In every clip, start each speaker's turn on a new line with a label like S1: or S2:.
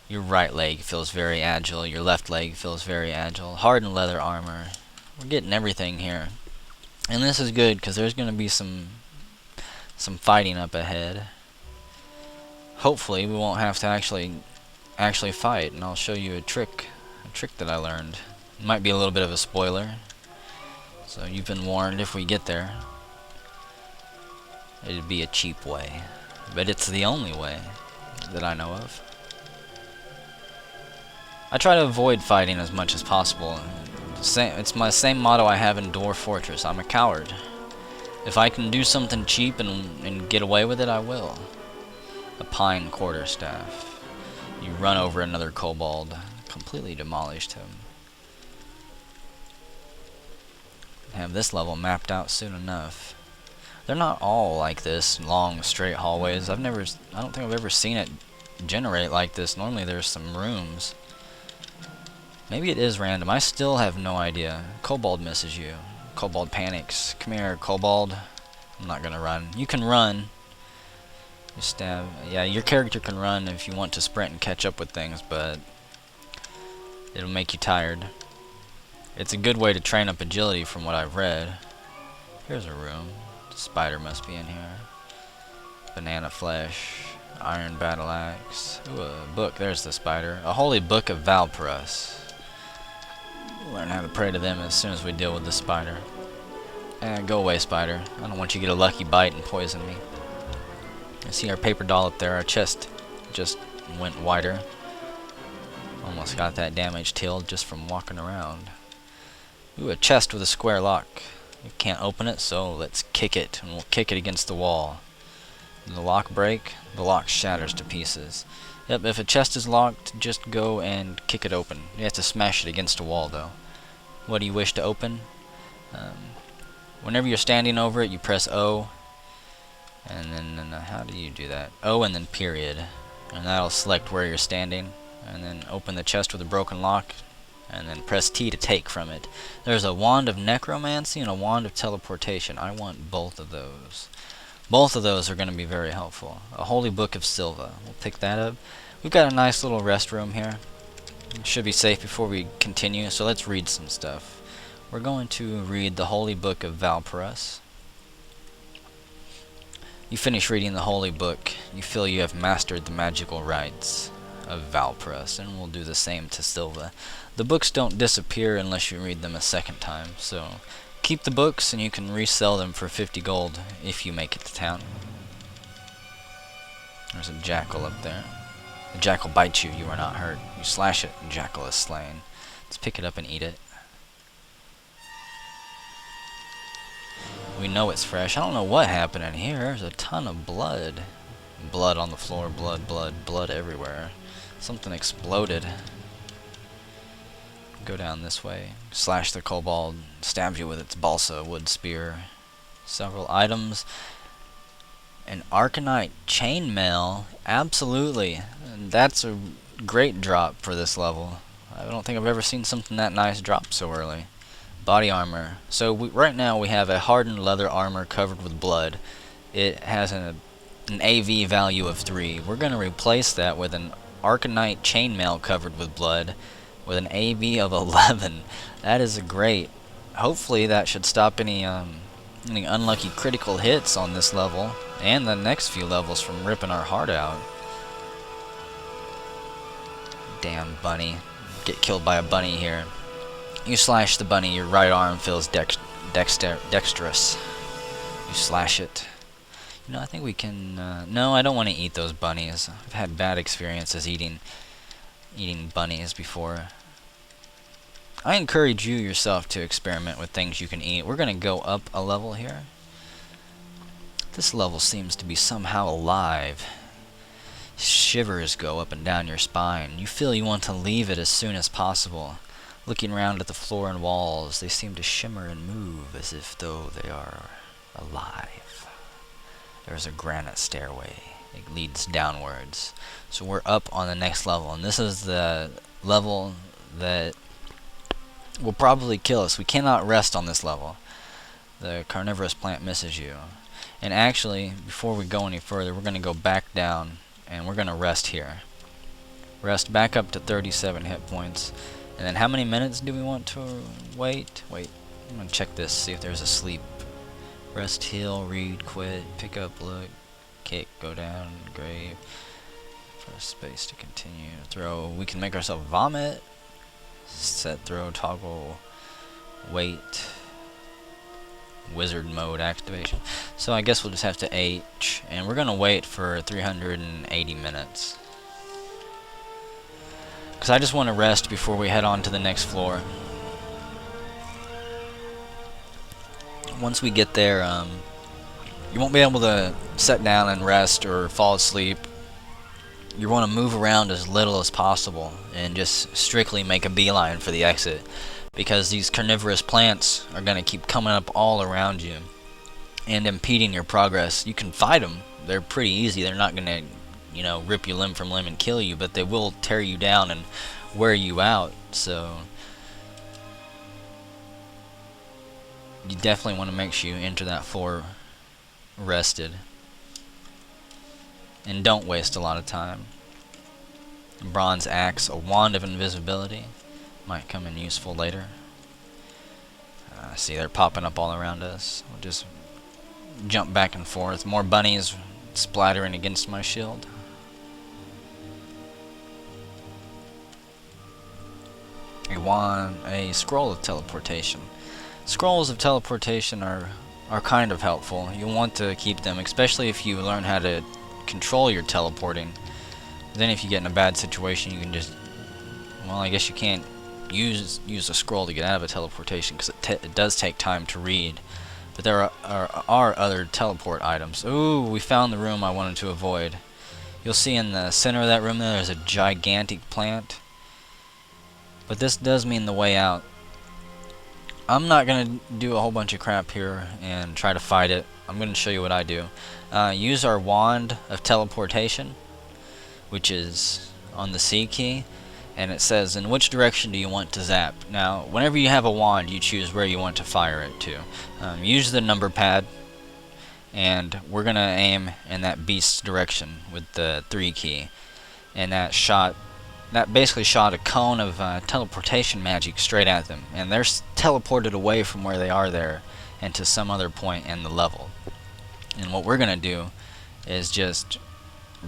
S1: Your right leg feels very agile. Your left leg feels very agile. Hardened leather armor. We're getting everything here. And this is good because there's going to be some fighting up ahead. Hopefully we won't have to actually fight, and I'll show you a trick that I learned. It might be a little bit of a spoiler, so you've been warned if we get there. It'd be a cheap way, but it's the only way that I know of. I try to avoid fighting as much as possible. It's my same motto I have in Dwarf Fortress. I'm a coward. If I can do something cheap and get away with it, I will. A pine quarterstaff. You run over another kobold, completely demolished him. Have this level mapped out soon enough. They're not all like this, long straight hallways. I don't think I've ever seen it generate like this. Normally there's some rooms. Maybe it is random. I still have no idea. Kobold misses you. Kobold panics. Come here, kobold. I'm not gonna run. You can run. You stab. Yeah, your character can run if you want to sprint and catch up with things, but it'll make you tired. It's a good way to train up agility from what I've read. Here's a room. The spider must be in here. Banana flesh. Iron battle axe. Ooh, a book. There's the spider. A holy book of Valparus. We'll learn how to pray to them as soon as we deal with the spider. Go away, spider. I don't want you to get a lucky bite and poison me. I see our paper doll up there. Our chest just went wider. Almost got that damage healed just from walking around. Ooh, a chest with a square lock. We can't open it, so let's kick it, and we'll kick it against the wall. Does the lock break? The lock shatters to pieces. Yep, if a chest is locked, just go and kick it open. You have to smash it against a wall, though. What do you wish to open? Whenever you're standing over it, you press O. And then, how do you do that? O and then period. And that'll select where you're standing. And then open the chest with a broken lock. And then press T to take from it. There's a wand of necromancy and a wand of teleportation. I want both of those. Both of those are going to be very helpful. A holy book of Silva. We'll pick that up. We've got a nice little rest room here. It should be safe before we continue, so let's read some stuff. We're going to read the holy book of Valparus. You finish reading the holy book. You feel you have mastered the magical rites of Valparus, and we'll do the same to Silva. The books don't disappear unless you read them a second time, so keep the books and you can resell them for 50 gold if you make it to town. There's a jackal up there. The jackal bites you, you are not hurt. You slash it, the jackal is slain. Let's pick it up and eat it. We know it's fresh. I don't know what happened in here. There's a ton of blood. Blood on the floor, blood, blood, blood everywhere. Something exploded. Go down this way. Slash the kobold. Stabs you with its balsa wood spear. Several items. An Arcanite chainmail. Absolutely. And that's a great drop for this level. I don't think I've ever seen something that nice drop so early. Body armor. So right now we have a hardened leather armor covered with blood. It has an AV value of 3. We're going to replace that with an Arcanite chainmail covered with blood with an AV of 11. That is a great. Hopefully that should stop any unlucky critical hits on this level and the next few levels from ripping our heart out. Damn bunny. Get killed by a bunny here. You slash the bunny, your right arm feels dexterous. You slash it. You know, I think we can. No, I don't want to eat those bunnies. I've had bad experiences eating bunnies before. I encourage you yourself to experiment with things you can eat. We're going to go up a level here. This level seems to be somehow alive. Shivers go up and down your spine. You feel you want to leave it as soon as possible. Looking around at the floor and walls, they seem to shimmer and move as if though they are alive. There's a granite stairway. It leads downwards. So we're up on the next level, and this is the level that will probably kill us. We cannot rest on this level. The carnivorous plant misses you. And actually, before we go any further, we're going to go back down, and we're going to rest here. Rest back up to 37 hit points. And then how many minutes do we want to wait? Wait, I'm gonna check this, see if there's a sleep. Rest, heal, read, quit, pick up, look, kick, go down, grave. Press space to continue. Throw. We can make ourselves vomit. Set throw, toggle, wait. Wizard mode activation. So I guess we'll just have to H, and we're gonna wait for 380 minutes. Because I just want to rest before we head on to the next floor. Once we get there, you won't be able to sit down and rest or fall asleep. You want to move around as little as possible and just strictly make a beeline for the exit, because these carnivorous plants are going to keep coming up all around you and impeding your progress. You can fight them. They're pretty easy. They're not going to, you know, rip you limb from limb and kill you, but they will tear you down and wear you out. So you definitely want to make sure you enter that floor rested. And don't waste a lot of time. Bronze axe, a wand of invisibility, might come in useful later. See, they're popping up all around us. We'll just jump back and forth. More bunnies splattering against my shield. A wand, a scroll of teleportation. Scrolls of teleportation are kind of helpful. You'll want to keep them, especially if you learn how to control your teleporting. Then if you get in a bad situation, you can just, well, I guess you can't use a scroll to get out of a teleportation, because it does take time to read. But there are other teleport items. Ooh, we found the room I wanted to avoid. You'll see in the center of that room there's a gigantic plant. But this does mean the way out. I'm not going to do a whole bunch of crap here and try to fight it. I'm going to show you what I do. Use our wand of teleportation, which is on the C key, and it says, in which direction do you want to zap? Now, whenever you have a wand, you choose where you want to fire it to. Use the number pad, and we're going to aim in that beast's direction with the 3 key. And that basically shot a cone of teleportation magic straight at them, and they're teleported away from where they are there and to some other point in the level. And what we're going to do is just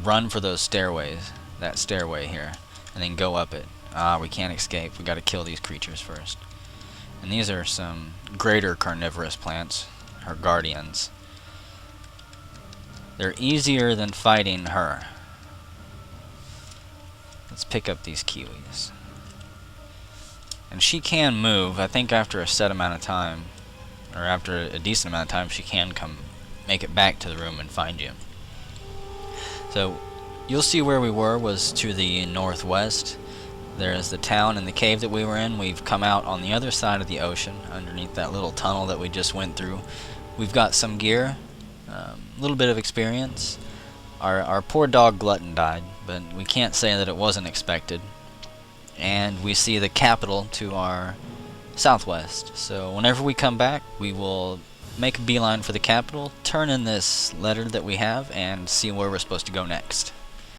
S1: run for those stairways, that stairway here, and then go up it. We can't escape. We got to kill these creatures first. And these are some greater carnivorous plants, her guardians. They're easier than fighting her. Let's pick up these kiwis. And she can move. I think after a set amount of time, or after a decent amount of time, she can make it back to the room and find you. So you'll see where we were was to the northwest. There's the town and the cave that we were in. We've come out on the other side of the ocean, underneath that little tunnel that we just went through. We've got some gear, a little bit of experience. Our poor dog Glutton died, but we can't say that it wasn't expected. And we see the capital to our southwest. So whenever we come back, we will make a beeline for the capital, turn in this letter that we have, and see where we're supposed to go next.